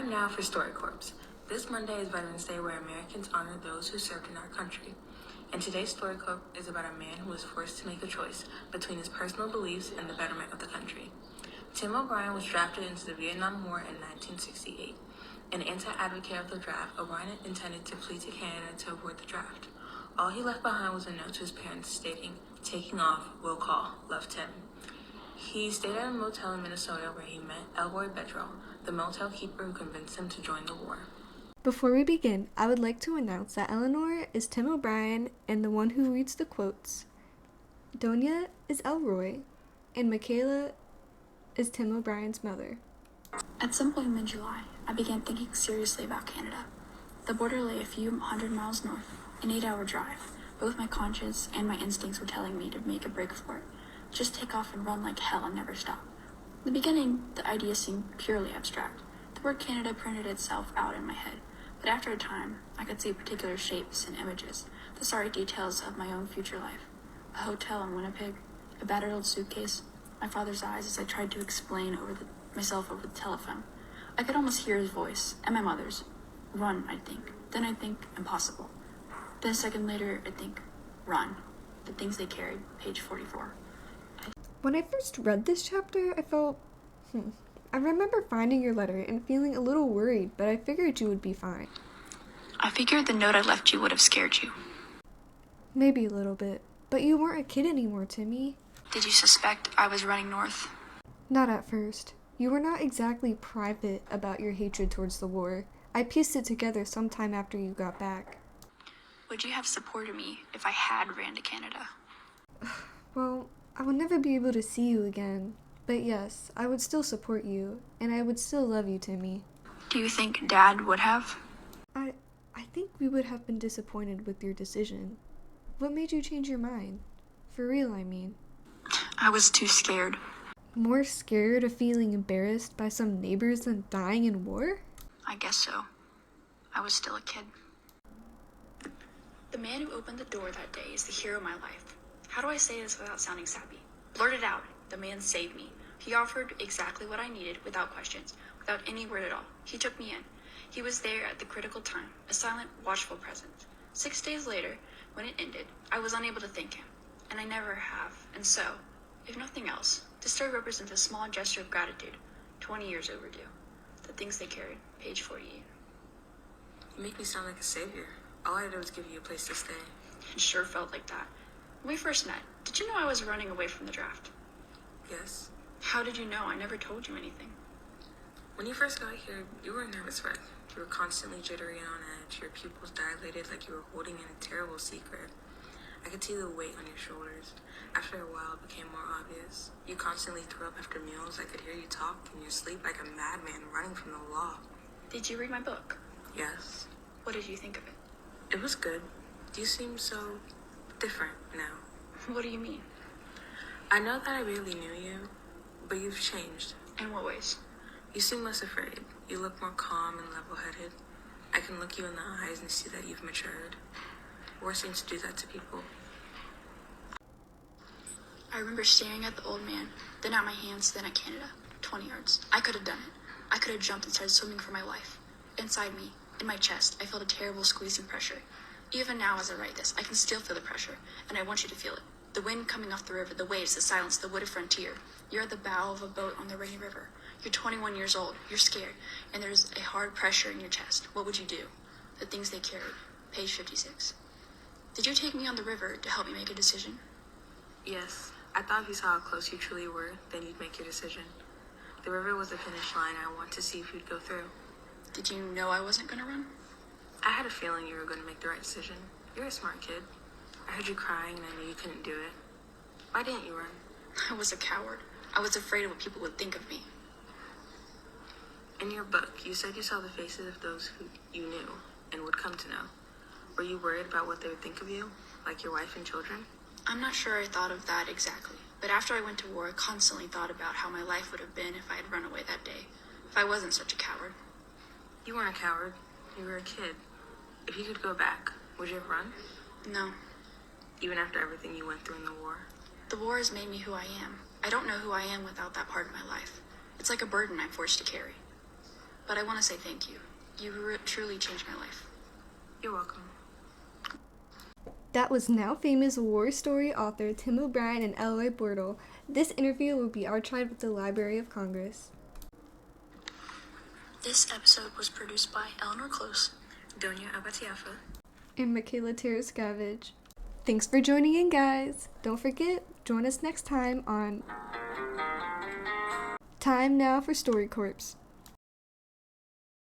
Time now for Story Corps. This Monday is Veterans Day, where Americans honor those who served in our country. And today's Story Corps is about a man who was forced to make a choice between his personal beliefs and the betterment of the country. Tim O'Brien was drafted into the Vietnam War in 1968. An anti-advocate of the draft, O'Brien intended to flee to Canada to avoid the draft. All he left behind was a note to his parents stating, "Taking off, will call, love Tim." He stayed at a motel in Minnesota where he met Elroy Bedrell, the motel keeper who convinced him to join the war. Before we begin, I would like to announce that Eleanor is Tim O'Brien and the one who reads the quotes. Donia is Elroy, and Michaela is Tim O'Brien's mother. At some point in mid-July, I began thinking seriously about Canada. The border lay a few hundred miles north, an 8-hour drive. Both my conscience and my instincts were telling me to make a break for it. Just take off and run like hell and never stop. In the beginning, the idea seemed purely abstract. The word Canada printed itself out in my head, but after a time, I could see particular shapes and images, the sorry details of my own future life. A hotel in Winnipeg, a battered old suitcase, my father's eyes as I tried to explain myself over the telephone. I could almost hear his voice, and my mother's. Run, I'd think. Then I'd think, impossible. Then a second later, I'd think, run. The things they carried, page 44. When I first read this chapter, I felt, I remember finding your letter and feeling a little worried, but I figured you would be fine. I figured the note I left you would have scared you. Maybe a little bit, but you weren't a kid anymore, Timmy. Did you suspect I was running north? Not at first. You were not exactly private about your hatred towards the war. I pieced it together sometime after you got back. Would you have supported me if I had ran to Canada? Well, I would never be able to see you again. But yes, I would still support you, and I would still love you, Timmy. Do you think Dad would have? I think we would have been disappointed with your decision. What made you change your mind? For real, I mean. I was too scared. More scared of feeling embarrassed by some neighbors than dying in war? I guess so. I was still a kid. The man who opened the door that day is the hero of my life. How do I say this without sounding sappy? Blurt it out. The man saved me. He offered exactly what I needed without questions, without any word at all. He took me in. He was there at the critical time, a silent, watchful presence. 6 days later, when it ended, I was unable to thank him, and I never have. And so, if nothing else, this story represents a small gesture of gratitude, 20 years overdue. The things they carried, page 48. You make me sound like a savior. All I did was give you a place to stay. It sure felt like that. When we first met, did you know I was running away from the draft? Yes. How did you know? I never told you anything. When you first got here, you were a nervous wreck. You were constantly jittery and on edge. Your pupils dilated like you were holding in a terrible secret. I could see the weight on your shoulders. After a while, it became more obvious. You constantly threw up after meals. I could hear you talk in your sleep like a madman running from the law. Did you read my book? Yes. What did you think of it? It was good. You seem so different now. What do you mean? I know that I barely knew you, but you've changed. In what ways? You seem less afraid. You look more calm and level-headed. I can look you in the eyes and see that you've matured. War seems to do that to people. I remember staring at the old man, then at my hands, then at Canada. 20 yards. I could have done it. I could have jumped and started swimming for my life. Inside me, in my chest, I felt a terrible squeezing pressure. Even now as I write this, I can still feel the pressure, and I want you to feel it. The wind coming off the river, the waves, the silence, the wooded frontier. You're at the bow of a boat on the rainy river. You're 21 years old. You're scared, and there's a hard pressure in your chest. What would you do? The things they carried. Page 56. Did you take me on the river to help me make a decision? Yes. I thought if you saw how close you truly were, then you'd make your decision. The river was the finish line. I want to see if you'd go through. Did you know I wasn't going to run? I had a feeling you were going to make the right decision. You're a smart kid. I heard you crying and I knew you couldn't do it. Why didn't you run? I was a coward. I was afraid of what people would think of me. In your book, you said you saw the faces of those who you knew and would come to know. Were you worried about what they would think of you, like your wife and children? I'm not sure I thought of that exactly, but after I went to war, I constantly thought about how my life would have been if I had run away that day, if I wasn't such a coward. You weren't a coward. You were a kid. If you could go back, would you have run? No. Even after everything you went through in the war? The war has made me who I am. I don't know who I am without that part of my life. It's like a burden I'm forced to carry. but I want to say thank you. You truly changed my life. You're welcome. That was now famous war story author Tim O'Brien and Elroy Bortle. This interview will be archived with the Library of Congress. This episode was produced by Eleanor Close, Donia Abatiafa. And Michaela Terrascavage. Thanks for joining in, guys. Don't forget, join us next time on Time Now for Story Corps.